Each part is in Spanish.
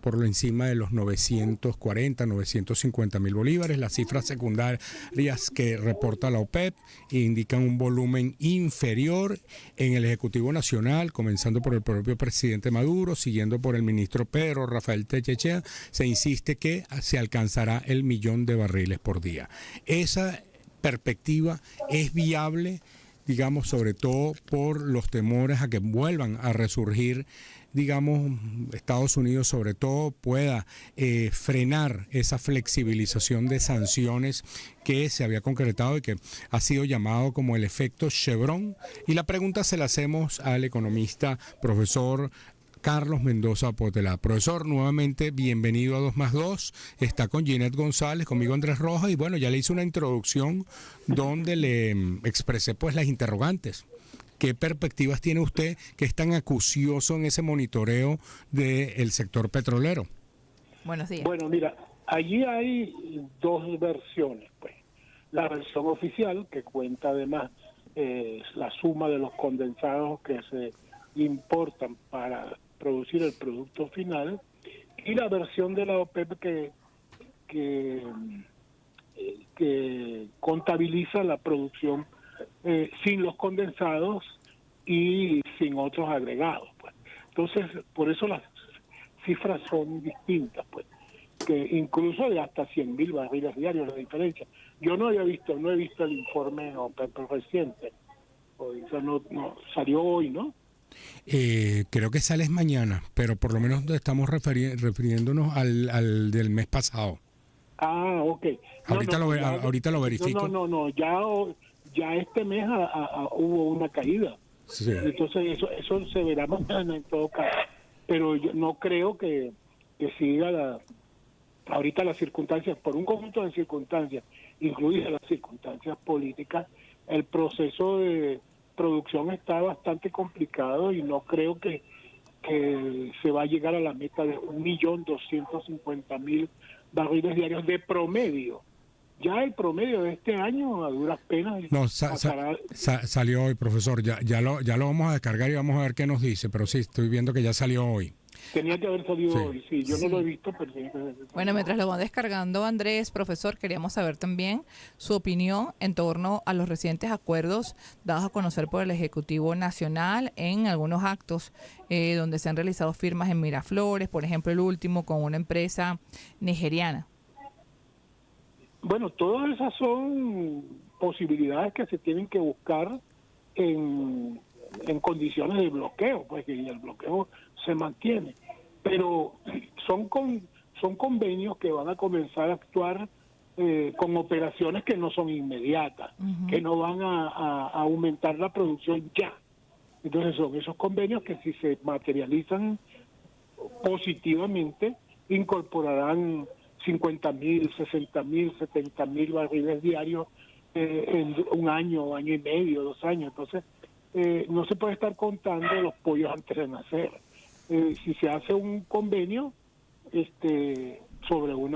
por encima de los 940, 950 mil bolívares. Las cifras secundarias que reporta la OPEP indican un volumen inferior en el Ejecutivo Nacional, comenzando por el propio presidente Maduro, siguiendo por el ministro Pedro Rafael Techechea. Se insiste que se alcanzará el 1.000.000 de barriles por día. Esa perspectiva es viable, digamos, sobre todo por los temores a que vuelvan a resurgir, digamos, Estados Unidos sobre todo pueda frenar esa flexibilización de sanciones que se había concretado y que ha sido llamado como el efecto Chevron. Y la pregunta se la hacemos al economista profesor Carlos Mendoza Portela. Profesor, nuevamente bienvenido a 2+2. Está con Ginette González, conmigo Andrés Rojas, y bueno, ya le hice una introducción donde le expresé pues las interrogantes. ¿Qué perspectivas tiene usted que es tan acucioso en ese monitoreo del sector petrolero? Buenos días. Bueno, mira, allí hay dos versiones, pues. La versión oficial, que cuenta además la suma de los condensados que se importan para producir el producto final, y la versión de la OPEP que contabiliza la producción sin los condensados y sin otros agregados, pues. Entonces, por eso las cifras son distintas, pues, que incluso de hasta 100.000 barriles diarios la diferencia. Yo no he visto el informe OPEP reciente, o sea, no salió hoy, ¿no? Creo que sale mañana, pero por lo menos estamos refiriéndonos al del mes pasado. Ah, ok. Ahorita lo verifico. Ya este mes hubo una caída. Sí. Entonces eso se verá mañana en todo caso. Pero yo no creo que siga ahorita las circunstancias, por un conjunto de circunstancias, incluidas las circunstancias políticas, el proceso de producción está bastante complicado y no creo que se va a llegar a la meta de 1.250.000 barriles diarios de promedio. Ya el promedio de este año, a duras penas... No, salió hoy, profesor. Ya lo vamos a descargar y vamos a ver qué nos dice, pero sí, estoy viendo que ya salió hoy. Tenía que haber salido hoy, sí. Yo no lo he visto, pero... Bueno, mientras lo van descargando, Andrés, profesor, queríamos saber también su opinión en torno a los recientes acuerdos dados a conocer por el Ejecutivo Nacional en algunos actos donde se han realizado firmas en Miraflores, por ejemplo, el último con una empresa nigeriana. Bueno, todas esas son posibilidades que se tienen que buscar en condiciones de bloqueo, pues que el bloqueo se mantiene, pero son convenios que van a comenzar a actuar con operaciones que no son inmediatas, que no van a aumentar la producción ya. Entonces son esos convenios que si se materializan positivamente incorporarán 50.000, 60.000, 70.000 barriles diarios en un año y medio, 2 años. Entonces no se puede estar contando los pollos antes de nacer. Si se hace un convenio sobre un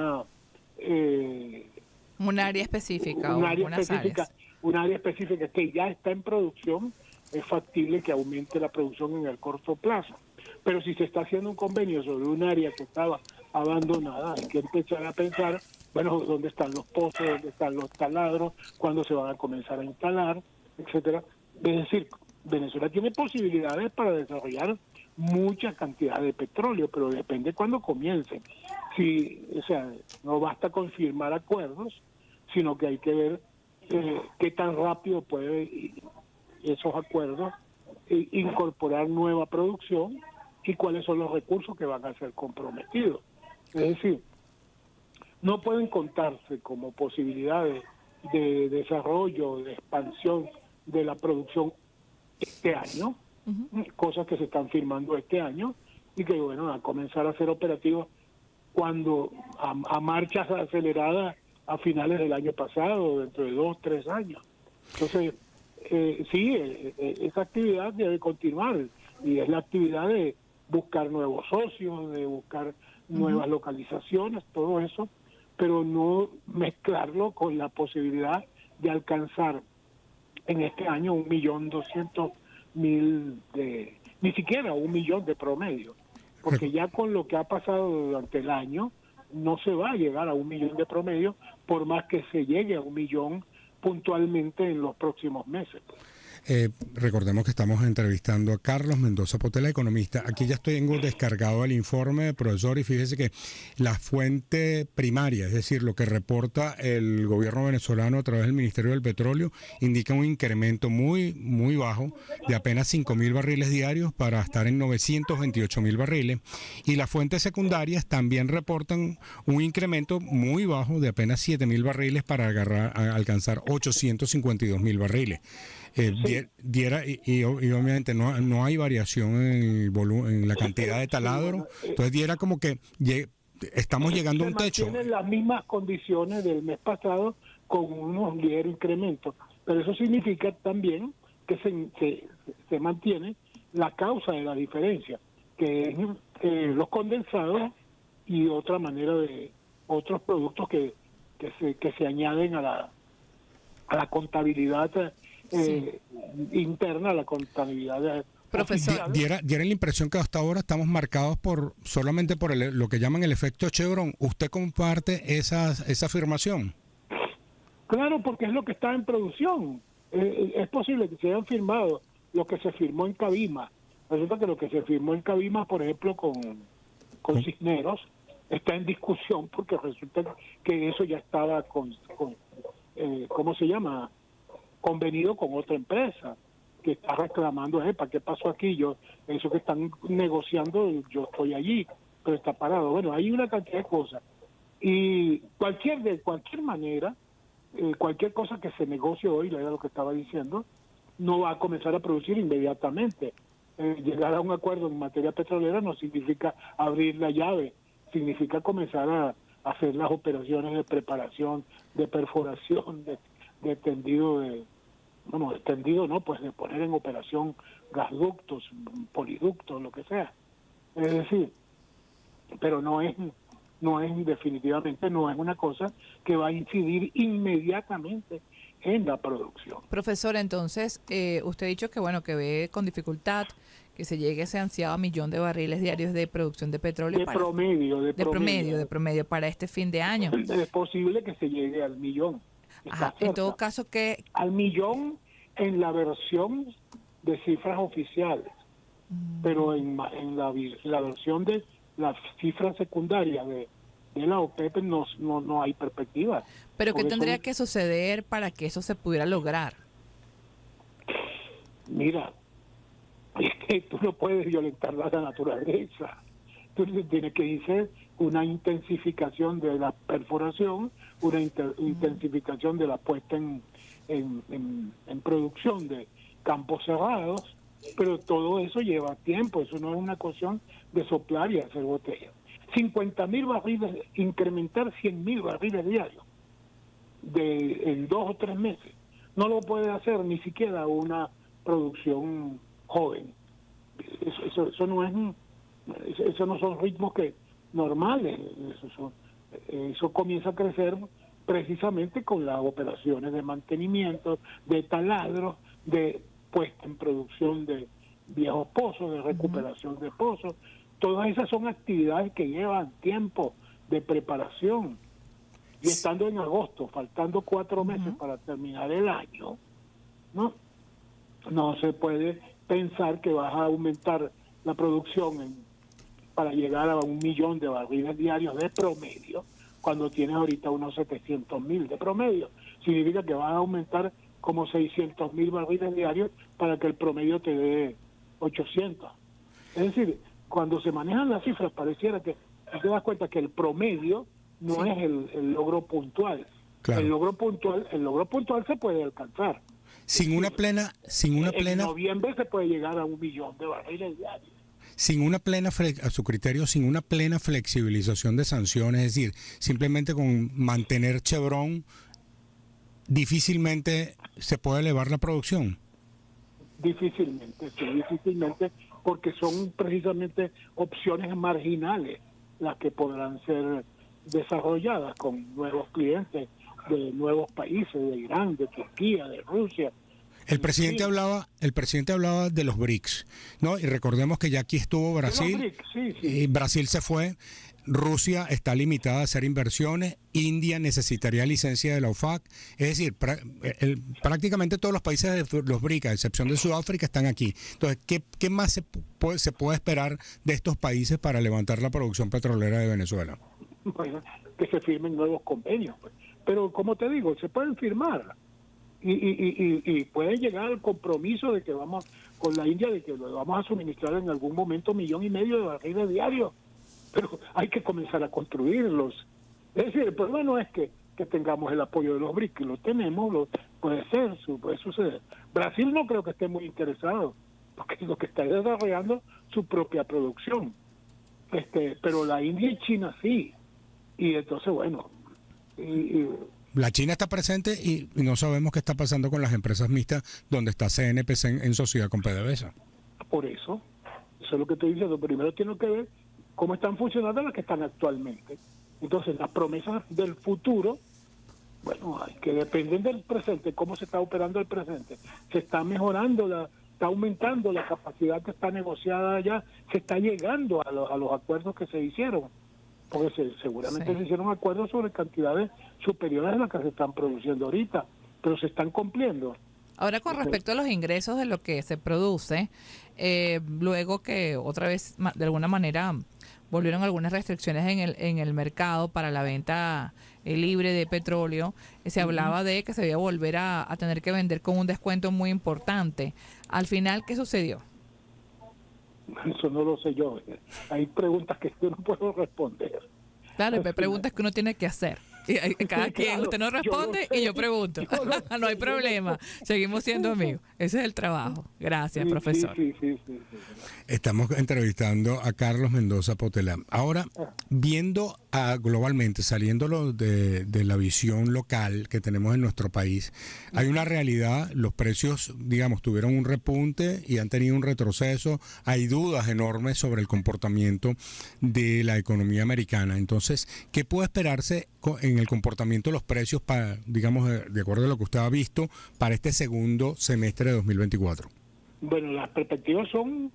área específica, un área específica que ya está en producción, es factible que aumente la producción en el corto plazo. Pero si se está haciendo un convenio sobre un área que estaba abandonada, hay que empezar a pensar, bueno, dónde están los pozos, dónde están los taladros, cuándo se van a comenzar a instalar, etcétera. Es decir, Venezuela tiene posibilidades para desarrollar mucha cantidad de petróleo, pero depende cuándo comiencen. O sea, no basta con firmar acuerdos, sino que hay que ver qué tan rápido puede esos acuerdos incorporar nueva producción y cuáles son los recursos que van a ser comprometidos. Es decir, no pueden contarse como posibilidades de desarrollo, de expansión de la producción este año, cosas que se están firmando este año y que, bueno, a comenzar a ser operativos cuando a marchas aceleradas a finales del año pasado, dentro de 2, 3 años. Entonces, esa actividad debe continuar y es la actividad de buscar nuevos socios, de buscar nuevas localizaciones, todo eso, pero no mezclarlo con la posibilidad de alcanzar en este año 1.200.000 ni siquiera 1.000.000 de promedio. porque ya con lo que ha pasado durante el año, no se va a llegar a 1 millón de promedio, por más que se llegue a 1 millón puntualmente en los próximos meses. Recordemos que estamos entrevistando a Carlos Mendoza Potela, economista. Aquí ya tengo descargado el informe, profesor, y fíjese que la fuente primaria, es decir, lo que reporta el gobierno venezolano a través del Ministerio del Petróleo, indica un incremento muy, muy bajo de apenas 5.000 barriles diarios para estar en 928.000 barriles. Y las fuentes secundarias también reportan un incremento muy bajo de apenas 7.000 barriles para alcanzar 852.000 barriles. Y obviamente no hay variación en el volumen, en la cantidad de taladro, entonces diera como que estamos llegando a un techo. Se mantienen las mismas condiciones del mes pasado con unos ligeros incrementos, pero eso significa también que se mantiene la causa de la diferencia, que es los condensados y otra manera de otros productos que se añaden a la contabilidad interna, la contabilidad. Profesor, diera la impresión que hasta ahora estamos marcados solamente por lo que llaman el efecto Chevron. ¿Usted comparte esa afirmación? Claro, porque es lo que está en producción. Es posible que se hayan firmado lo que se firmó en Cabima. Resulta que lo que se firmó en Cabima, por ejemplo, con Cisneros, está en discusión porque resulta que eso ya estaba ¿cómo se llama? Convenido con otra empresa que está reclamando, ¿para qué pasó aquí? Eso que están negociando, yo estoy allí, pero está parado. Bueno, hay una cantidad de cosas. Y de cualquier manera, cualquier cosa que se negocie hoy, era lo que estaba diciendo, no va a comenzar a producir inmediatamente. Llegar a un acuerdo en materia petrolera no significa abrir la llave, significa comenzar a hacer las operaciones de preparación, de perforación, de tendido de poner en operación gasductos, poliductos, lo que sea. Es decir, pero no es definitivamente no es una cosa que va a incidir inmediatamente en la producción. profesor, entonces, usted ha dicho que que ve con dificultad que se llegue a ese ansiado 1 millón de barriles diarios de producción de petróleo. De promedio para este fin de año. Es posible que se llegue al millón. Ajá, en todo caso, que al millón en la versión de cifras oficiales, pero en la versión de las cifras secundarias de la OPEP no hay perspectiva. ¿Pero qué tendría que suceder para que eso se pudiera lograr? Mira, es que tú no puedes violentar la naturaleza. Tú tienes que decir una intensificación de la perforación, una intensificación de la puesta en producción de campos cerrados, pero todo eso lleva tiempo, eso no es una cuestión de soplar y hacer botellas. 50.000 barriles, incrementar 100.000 barriles diarios en 2 o 3 meses, no lo puede hacer ni siquiera una producción joven. Eso no son ritmos normales. Eso comienza a crecer precisamente con las operaciones de mantenimiento, de taladros, de puesta en producción de viejos pozos, de recuperación de pozos. Todas esas son actividades que llevan tiempo de preparación. Y estando en agosto, faltando 4 meses para terminar el año, no se puede pensar que vas a aumentar la producción para llegar a 1 millón de barriles diarios de promedio, cuando tienes ahorita unos 700.000 de promedio. Significa que vas a aumentar como 600.000 barriles diarios para que el promedio te dé 800. Es decir, cuando se manejan las cifras, pareciera que te das cuenta que el promedio no es el logro puntual. Claro. El logro puntual se puede alcanzar. En noviembre se puede llegar a 1 millón de barriles diarios. A su criterio, sin una plena flexibilización de sanciones, es decir, simplemente con mantener Chevron, difícilmente se puede elevar la producción. Difícilmente, porque son precisamente opciones marginales las que podrán ser desarrolladas con nuevos clientes de nuevos países, de Irán, de Turquía, de Rusia. El presidente hablaba de los BRICS, ¿no? Y recordemos que ya aquí estuvo Brasil, y Brasil se fue, Rusia está limitada a hacer inversiones, India necesitaría licencia de la OFAC, es decir, prácticamente todos los países de los BRICS, a excepción de Sudáfrica, están aquí. Entonces, ¿qué más se puede esperar de estos países para levantar la producción petrolera de Venezuela? Bueno, que se firmen nuevos convenios, pues. Pero como te digo, se pueden firmar y pueden llegar al compromiso de que vamos con la India, de que lo vamos a suministrar en algún momento 1,5 millones de barriles diarios, pero hay que comenzar a construirlos. Es decir, el problema no es que tengamos el apoyo de los BRICS, lo tenemos, puede suceder. Brasil no creo que esté muy interesado, porque lo que está es desarrollando su propia producción, pero la India y China sí, y entonces bueno, la China está presente y no sabemos qué está pasando con las empresas mixtas donde está CNPC en sociedad con PDVSA. Por eso es lo que estoy diciendo. Primero tiene que ver cómo están funcionando las que están actualmente. Entonces, las promesas del futuro, bueno, hay que dependen del presente, cómo se está operando el presente. Se está mejorando, está aumentando la capacidad que está negociada ya, se está llegando a los acuerdos que se hicieron. Porque seguramente se hicieron acuerdos sobre cantidades superiores a las que se están produciendo ahorita, pero se están cumpliendo. Ahora, con respecto a los ingresos de lo que se produce, luego que otra vez, de alguna manera, volvieron algunas restricciones en el mercado para la venta libre de petróleo, se hablaba de que se iba a volver a tener que vender con un descuento muy importante. Al final, ¿qué sucedió? Eso no lo sé yo. Hay preguntas que yo no puedo responder. Claro, hay preguntas que uno tiene que hacer. Y cada quien, claro, usted no responde y yo pregunto. No hay problema. Seguimos siendo amigos. Ese es el trabajo. Gracias, profesor. Sí. Estamos entrevistando a Carlos Mendoza Potelá. Ahora, viendo globalmente, saliéndolo de la visión local que tenemos en nuestro país, hay una realidad, los precios, digamos, tuvieron un repunte y han tenido un retroceso, hay dudas enormes sobre el comportamiento de la economía americana. Entonces, ¿qué puede esperarse en el comportamiento de los precios, digamos, de acuerdo a lo que usted ha visto, para este segundo semestre de 2024? Bueno, las perspectivas son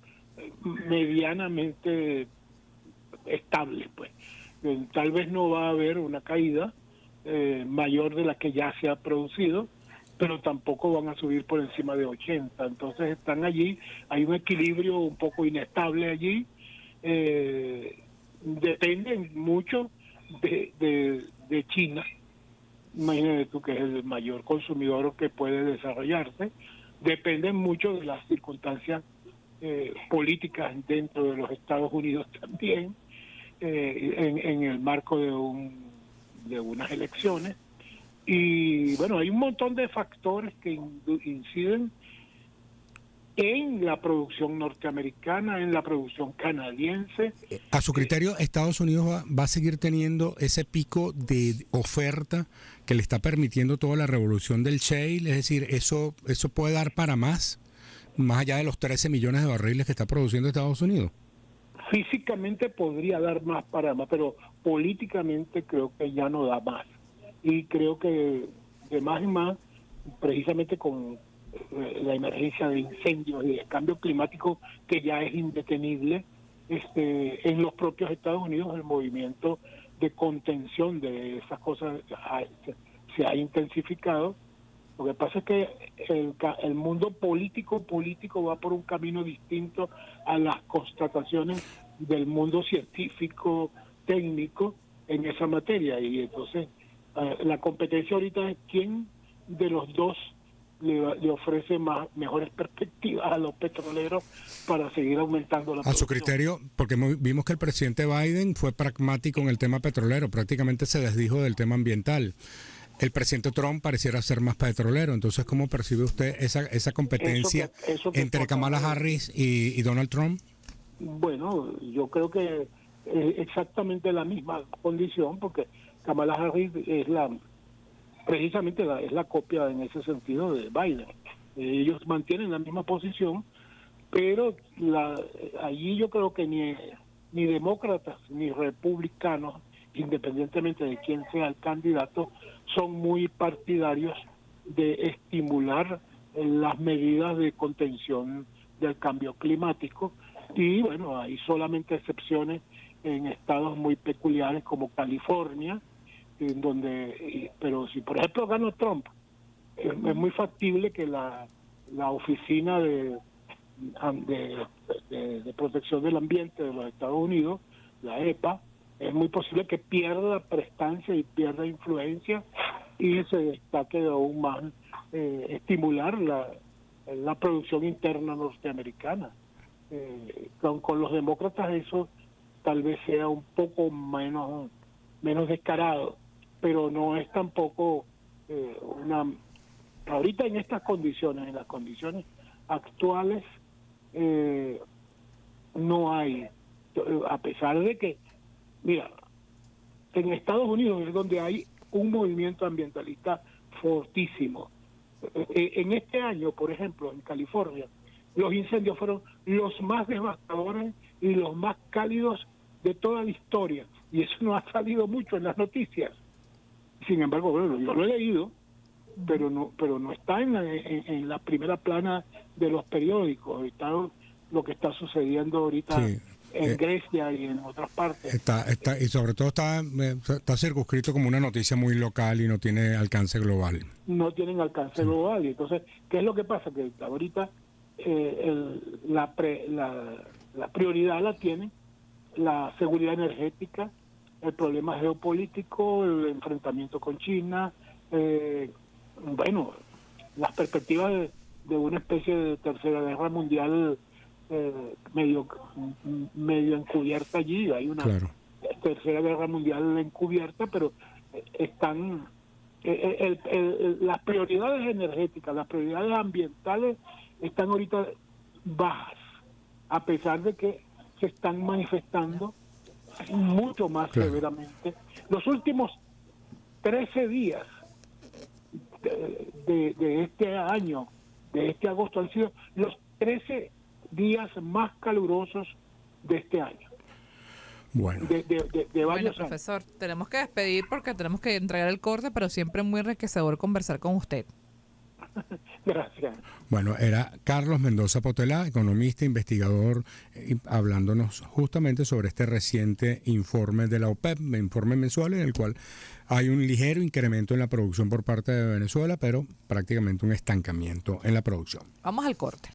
medianamente estables, pues. Tal vez no va a haber una caída mayor de la que ya se ha producido, pero tampoco van a subir por encima de 80. Entonces están allí, hay un equilibrio un poco inestable allí. Dependen mucho de China. Imagínate tú que es el mayor consumidor que puede desarrollarse. Dependen mucho de las circunstancias políticas dentro de los Estados Unidos también, en el marco de unas elecciones. Y bueno, hay un montón de factores que inciden en la producción norteamericana, en la producción canadiense. A su criterio, ¿Estados Unidos va a seguir teniendo ese pico de oferta que le está permitiendo toda la revolución del shale? Es decir, ¿eso puede dar para más allá de los 13 millones de barriles que está produciendo Estados Unidos? Físicamente podría dar más para más, pero políticamente creo que ya no da más. Y creo que de más en más, precisamente con la emergencia de incendios y de cambio climático que ya es indetenible, en los propios Estados Unidos el movimiento de contención de esas cosas se ha intensificado. Lo que pasa es que el mundo político va por un camino distinto a las constataciones del mundo científico, técnico en esa materia, y entonces la competencia ahorita es quién de los dos le ofrece mejores perspectivas a los petroleros para seguir aumentando la producción. A su criterio, porque vimos que el presidente Biden fue pragmático en el tema petrolero, prácticamente se desdijo del tema ambiental. El presidente Trump pareciera ser más petrolero. Entonces, ¿cómo percibe usted esa competencia entre Kamala Harris y Donald Trump? Bueno, yo creo que es exactamente la misma condición, porque Kamala Harris es precisamente es la copia en ese sentido de Biden. Ellos mantienen la misma posición, pero allí yo creo que ni demócratas ni republicanos, independientemente de quién sea el candidato, son muy partidarios de estimular las medidas de contención del cambio climático. Y bueno, hay solamente excepciones en estados muy peculiares como California, en donde, pero si por ejemplo gana Trump, es muy factible que la oficina de protección del ambiente de los Estados Unidos, la EPA, es muy posible que pierda prestancia y pierda influencia y se destaque aún más estimular la producción interna norteamericana. Con los demócratas eso tal vez sea un poco menos descarado, pero no es tampoco ahorita en estas condiciones, en las condiciones actuales, no hay, a pesar de que, mira, en Estados Unidos es donde hay un movimiento ambientalista fortísimo. En este año, por ejemplo, en California, los incendios fueron los más devastadores y los más cálidos de toda la historia, y eso no ha salido mucho en las noticias. Sin embargo, bueno, yo lo he leído, pero no está en la primera plana de los periódicos. Está lo que está sucediendo ahorita en Grecia y en otras partes. Y sobre todo está circunscrito como una noticia muy local y no tiene alcance global. No tienen alcance global. Y entonces, ¿qué es lo que pasa? Que ahorita la prioridad la tienen la seguridad energética, el problema geopolítico, el enfrentamiento con China, bueno, las perspectivas de una especie de tercera guerra mundial medio encubierta allí. Hay una tercera guerra mundial encubierta, pero están las prioridades energéticas, las prioridades ambientales están ahorita bajas, a pesar de que se están manifestando mucho más severamente. Los últimos 13 días de este año, de este agosto, han sido los 13 días más calurosos de este año. Bueno, de varios profesor, tenemos que despedir porque tenemos que entregar el corte, pero siempre muy enriquecedor conversar con usted. Gracias. Bueno, era Carlos Mendoza Potelá, economista, investigador, hablándonos justamente sobre este reciente informe de la OPEP, informe mensual en el cual hay un ligero incremento en la producción por parte de Venezuela, pero prácticamente un estancamiento en la producción. Vamos al corte.